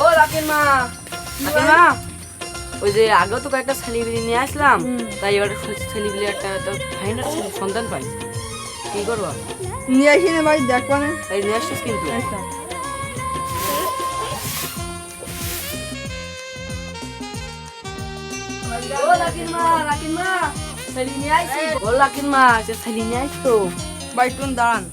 ও লাকির মা, লাকির মা, ওই যে আগেও তো কয়েকটা ছেলেপিলে নিয়ে আসলাম, তাই এবার ছেলেপিলে একটা ফাইনাল সন্তান পাই, কি করবো? নিয়ে আসি না ভাই, দেখবো না। তাই নিয়ে আসছিস কিন্তু। ও লাকির মা, লাকির মা, ছেলে নিয়ে আইছি। ও লাকির মা, সে ছেলে নিয়ে আইছো। ভাই তুমি দাঁড়ান।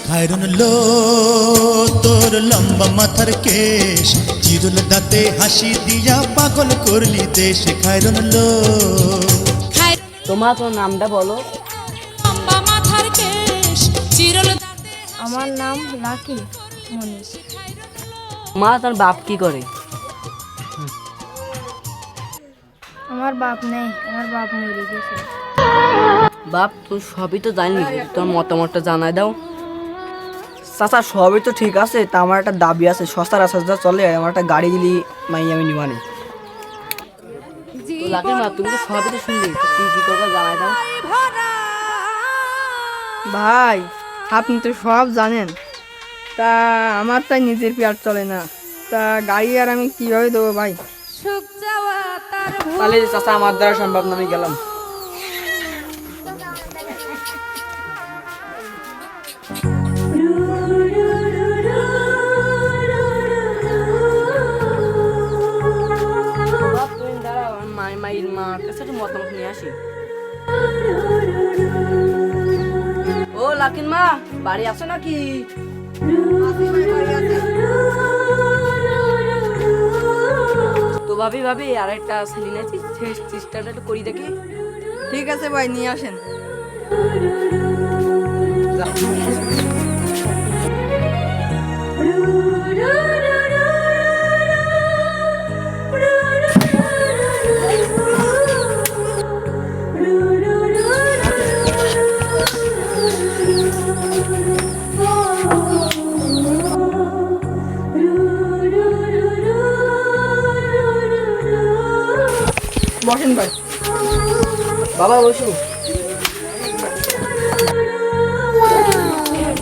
খায়রন লো তোর লম্বা মাথার কেশ, চিরুল দাঁতে হাসি দিয়া পাগল করলি দেশ। খায়রন লো তোমার তোর নামটা বলো। আমার নাম লাকি মনীষ। মা তার বাপ কি করে? আমার বাপ নেই, আমার বাপ মরে গেছে। বাপ তুই সবই তো জানি, তোর মতামতটা জানাই দাও। চাচা সবই তো ঠিক আছে, তা আমার একটা দাবি আছে, সস্তার আসা চলে আমার একটা গাড়ি গিলি মাই আমি নিবানি। লাকির মা তুমি তো সবই তো শুনলি, তুই কি করবে জানাই দাও। ভাই আপনি তো সব জানেন, তা আমার তাই নিজের পেয়ার চলে না, তা গাড়ি আর আমি কিভাবে দেবো ভাই? তাহলে চাচা আমার দ্বারা সম্ভব না, আমি গেলাম। বাপ তুমি দাঁড়াও, আমি মায়ের মার কাছে একটু মতামত নিয়ে আসি। ও লাকির মা, বাড়ি আছো নাকি? তো ভাবি ভাবি আর একটা ছেলে নিয়েছি, চেষ্টাটা একটু করি দেখি। ঠিক আছে ভাই, নিয়ে আসেন। বসেন ভাই। বাবা বসু।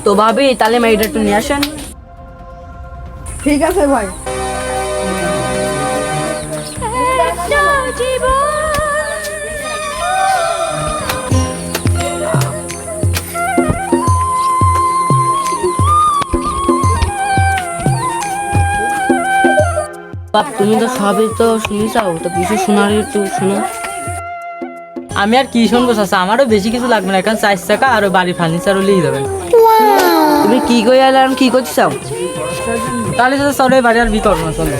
তো ভাবি তাহলে মেয়েটা একটু নিয়ে আসেন। ঠিক আছে ভাই। বাপ তুমি তো সবই তো শুনেছাও, তো কিছু শোনার একটু শোনো। আমি আর কি শুনবো চাচা, আমারও বেশি কিছু লাগবে না, এখানে 4 চাকা আর বাড়ির ফার্নিচার হলেই যাবেন। তুমি কি করে এলে আর কি করতে চাও? তাহলে চাচা চলো এই বাড়ি আর বি করবো না, চলো।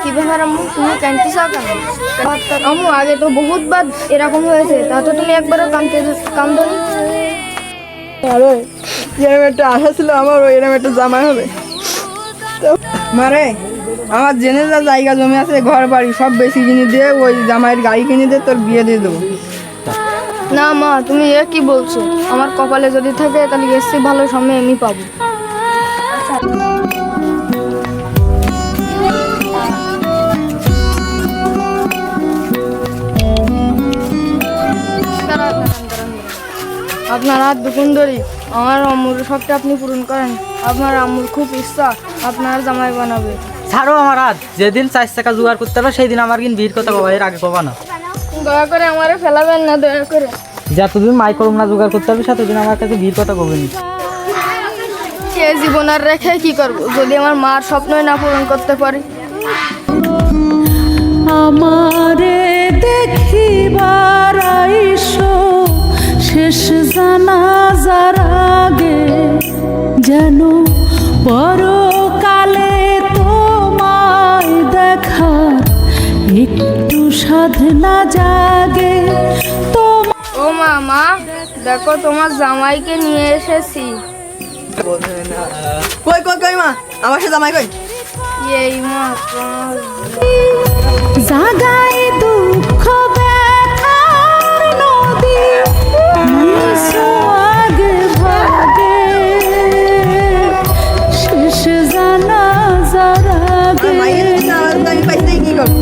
কি ব্যাপার আম্মু, তুমি কাঁদতে চাও কেন? আম্মু আগে তো বহুতবার এরকম হয়েছে, তা তো তুমি একবারও কান্দনি। আরে এরকম একটা আশা ছিল আমার, এরকম একটা জামাই হবে। তো মারে আমার জেনে যা জায়গা জমি আছে, ঘর বাড়ি সব বেশি কিনে দিয়ে ওই জামাইয়ের গাড়ি কিনে দিয়ে তোর বিয়ে দিয়ে দেবো। না মা, তুমি এ কি বলছো? আমার কপালে যদি থাকে তাহলে এসে ভালো সময় আমি পাবো। আপনার হাত দুকুন ধরি, আমার আম্মুর শখটা আপনি পূরণ করেন। আপনার আম্মুর খুব ইচ্ছা আপনার জামাই বানাবে। ছাড়ো আমার হাত, যেদিন 4 চাকা জোগাড় করতে পারবে সেই দিন আমার কিন্তু ভিড় কথা কবা, এর আগে কবা না। দয়া করে আমারে ফেলাবেন না, দয়া করে। যতদিন মাই করুম না জোগাড় করতে পারবে সেতদিন আমার কাছে ভিড় কথা কবে নি। সে জীবন আর রেখে কি করব যদি আমার মার স্বপ্নই না পূরণ করতে পারি? আমারে দেখিবার আইসো শেষ জানাজার আগে, যেন পরকালে তোমায় দেখার একটু সাধনা জাগে। ও মা, দেখো তোমার জামাইকে নিয়ে এসেছি। কই কই কই মা, আমার সাথে জামাই কই? এই মাত্র জাগাই দুঃখ ব্যথার নদী মিশো আগে ভাগে শেষ জানা যারা মায়ের আওয়াজ আমি পাইতে কি করব?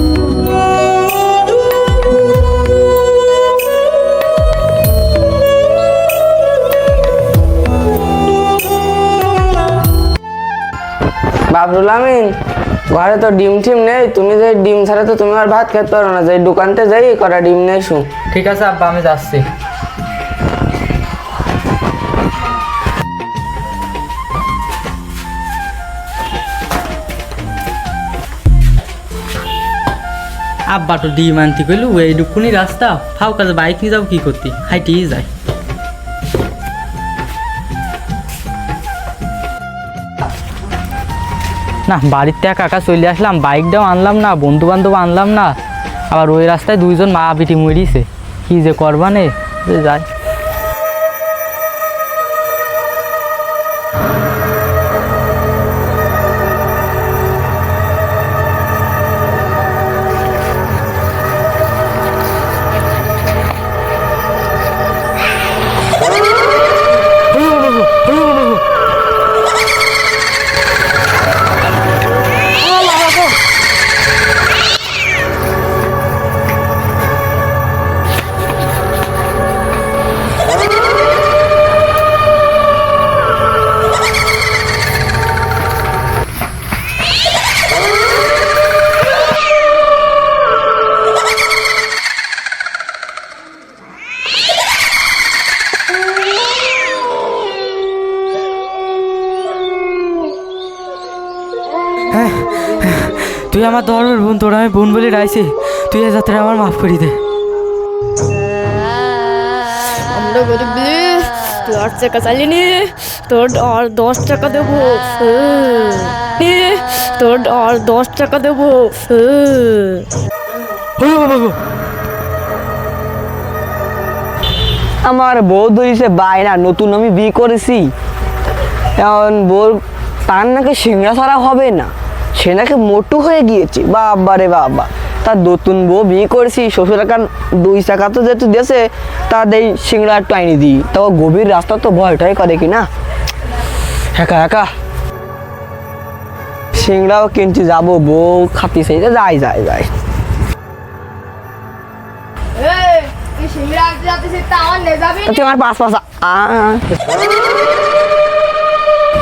বাবরুল আমিন, ঘরে তো ডিম টিম নেই, তুমি যে ডিম ছাড়া তো তুমি আর ভাত খেতে পারো না, যে দোকানতে যাই কটা ডিম নিয়ে এসো। ঠিক আছে আব্বা, আমি যাচ্ছি। আব্বা তো ডিম আনতে কইলু, এইটুকুনি রাস্তা ফাও কাজে বাইক নিয়ে যাবো কি করতে, হাইটেই যায়। না বাড়িতে কাকা চলে আসলাম, বাইকটাও আনলাম না, বন্ধু বান্ধব আনলাম না, আবার ওই রাস্তায় দুইজন মা পিটি মরিছে, কি যে করবানে যায়। তুই আমার ধর্মের বোন, তোর আমি বোন বলে রাইছি, তুই এ যাত্রা আমার মাফ করি দে। আমরা গরিব তুই 8 টাকা চালিয়ে নি, তোর আর 10 টাকা দেবো, তোর আর 10 টাকা দেবো। আমার বউ ধরিছে বাইনা, নতুন আমি বিয়ে করেছি, এখন বউ তার নাকি সিংড়া ছাড়া হবে না, সে নাকি মোটু হয়ে গিয়েছে, বাবা রে বাবা। তার নতুন বউ বিয়ে করেছি, শ্বশুর একার 2 টাকা তো যেহেতু দেশে, তার এই সিংড়া একটু আইনি দিই, তাও গভীর রাস্তা তো ভয়টাই করে কিনা, একা একা সিংড়াও কিনতে যাবো, বউ খাতি সেই যাই যাই যাই। তুই আমার পাশ পাশা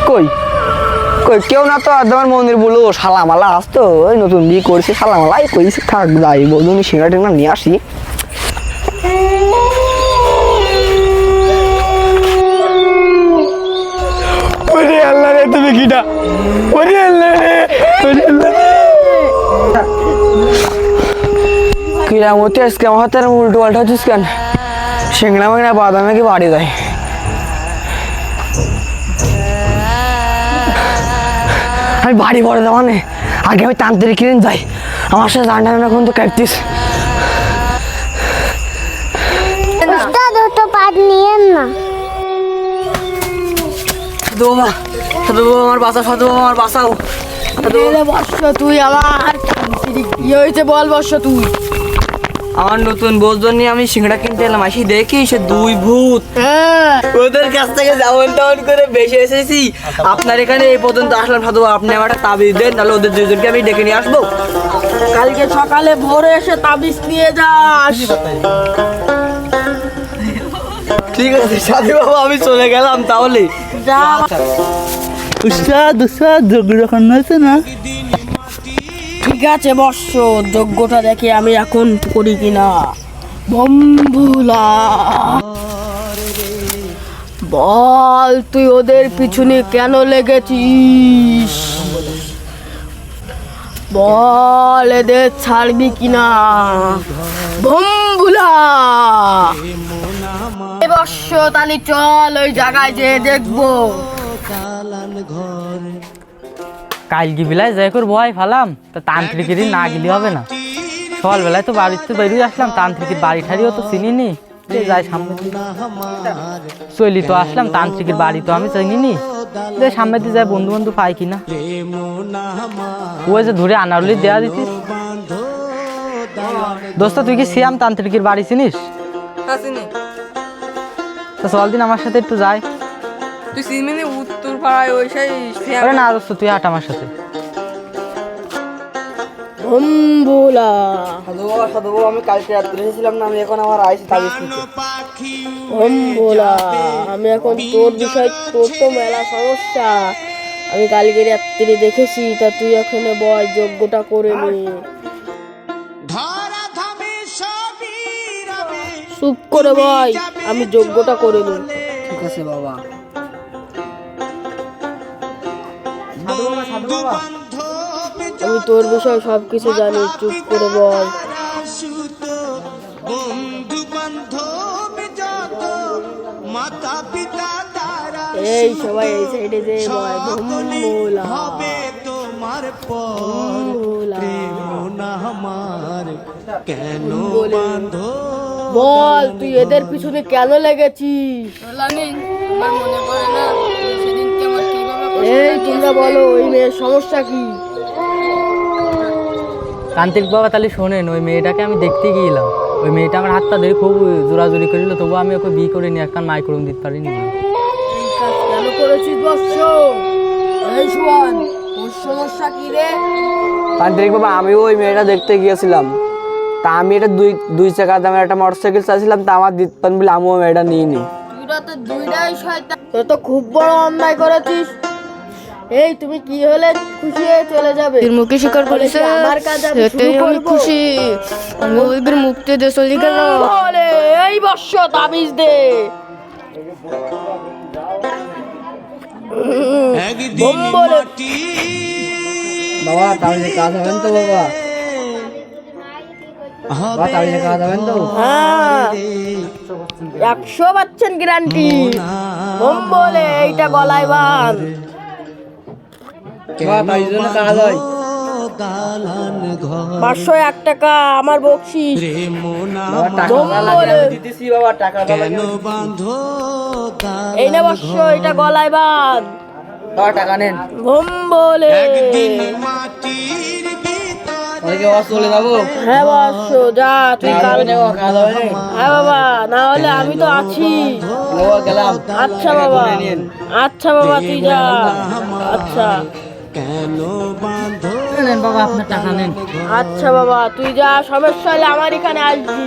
কই কই কেউ না তো, তোমার মন্দির বলো শালামালা আসতো, ওই নতুন বিয়ে করছি শালামালাই কইছি, থাক যাই বৌদুনি সিংড়া টিংড়া নিয়ে আসি। ওরে আল্লাহ রে, তুমি কিটা, ওরে আল্লাহ রে, ওরে আল্লাহ রে। কিরা মতে আজকে আমার হাতে উল্টো পাল্টা হচ্ছিস কেন? সিংড়া মাংড়া বাদামে কি বাড়ি যায়? আমি বাড়ি পড়ে দেওয়া নে, আগে আমি তান্ত্রিক কিনে যাই, আমার সাথে জানটা এখন তো কাটতিস। আমার বাসা সাধু, আমার বাসাও বর্ষ তুই আমার কি হয়েছে বল, বর্ষ তুই আমার নতুন বউজন নিয়ে আমি সিংড়া কিনতে এলাম, আসি দেখি সে 2 ভূত, ওদের কাছ থেকে যেমন তেমন করে বেশি এসেছি, আপনার এখানে এই পর্যন্ত আসলাম সাধু, আপনি আমার একটা তাবিজ দেন, তাহলে ওদের 2জনকে আমি ডেকে নিয়ে আসবো। কালকে সকালে ভোরে এসে তাবিজ নিয়ে যাস। ঠিক আছে সাধু বাবা, আমি চলে গেলাম তাহলে। যা উস্তাদ উস্তাদ যোগ্য যখন হয়েছে না, ঠিক আছে বর্ষ, যোগ্যটা দেখে আমি এখন করি কিনা। বম্বুলা বল, তুই ওদের পিছনে কেন লেগেছিস? বল, এদের ছাড়বি কিনা? বম্বুলা বর্ষ, তাহলে চল ওই জায়গায় যেয়ে দেখবো। কালকে বেলায় যাই করে ভয় ফালাম, তা তান্ত্রিকেরই না গেলে হবে না, সকালবেলায় তো বাড়িতে বেরিয়ে আসলাম, তান্ত্রিকের বাড়ি ঠাড়িও তো চিনিনি, যাই সামনে চলি তো আসলাম, তান্ত্রিকের বাড়ি তো আমি চিনি, যে সামনে দিয়ে যাই বন্ধু বান্ধব পাই কিনা। ওই যে ধরে আনারলি দেয়া দিতিস। দোস্ত তুই কি সিয়াম তান্ত্রিকের বাড়ি চিনিস? তো চল দিন আমার সাথে একটু যাই। তুই সিমিনি উত্তর পাড়ায় ওই সেই আরে না দোস্ত তুই হাঁট আমার সাথে। বম্বুলা সাধু বাবা, সাধু বাবা, আমি কালকে রাত্রে এসেছিলাম না, আমি এখন আমার আইসি তাবিজ নিতে। বলা আমি এখন তোর বিষয়, তোর তো মেলা সমস্যা। আমি কালকে রাত্রি দেখেছি, তা তুই ওখানে বয় যজ্ঞটা করে নি। চুপ করে বয়, আমি যজ্ঞটা করে নি। ঠিক আছে বাবা। সাধু বাবা, সাধু বাবা, আমি তোর বিষয়ে সবকিছু জানি, চুপ করে বল। এই সবাই এই সাইডে যে বয় বম্বুলা বল, তুই এদের পিছনে কেন লেগেছিস? এই তোমরা বলো, ওই মেয়ের সমস্যা কি? তান্ত্রিক বাবা তাহলে শোনেন, ওই মেয়েটাকে আমি দেখতে গিয়েছিলাম। ওই মেয়েটা আমার হাতটা ধরে খুব জোরাজোরি করিল, তবু আমি ওকে বিয়ে করে নিয়ে একটা মাই করুন দিতে পারিনি। কেন করেছিস বৎস? এই শোন, তোর সমস্যা কি রে? তান্ত্রিক বাবা, আমিও ওই মেয়েটা দেখতে গিয়েছিলাম, তা আমি এটা দুই চাকা দামের একটা মোটরসাইকেল চাইছিলাম, তা আমার দিতে পারেন বলে আমিও মেয়েটা নিয়ে নি। তো দুইটাই শয়তান, তোর তো খুব বড় অন্যায় করেছিস। এই তুমি কি হলে খুশি হয়ে চলে যাবে? মুখে স্বীকার করেছে, আমার কাজ আমি সেটাই শুরু আমি করবো। খুশি। আমি ওইদের মুক্তি দিয়ে চলে গেল। বলে, এই বৎস তাবিজ দে। বলে, বাবা তাহলে কাজ হবেন তো? বাবা বাবা তাহলে কাজ হবেন তো? হ্যাঁ 100% গ্যারান্টি। বলে এইটা গলায় বাঁধ। বাবা তাই জন্য কাজ হয়। 501 টাকা আমার বকশিস। বাবা টাকা লাগে আমি দিতেছি, বাবা টাকা লাগে। এই না বৎস, এটা গলায় বাঁধ। বাবা টাকা নেন। বলে, ওদিকে বাবা চলে যাবো। হ্যাঁ বৎস যা, তুই কাল। কাজ হবে না। হ্যাঁ বাবা, না হলে আমি তো আছি। বাবা গেলাম। আচ্ছা বাবা, আচ্ছা বাবা তুই যা। আচ্ছা নেন বাবা আপনার টাকা নেন। আচ্ছা বাবা তুই যা, সমস্যা হলে আমার এখানে আসবি।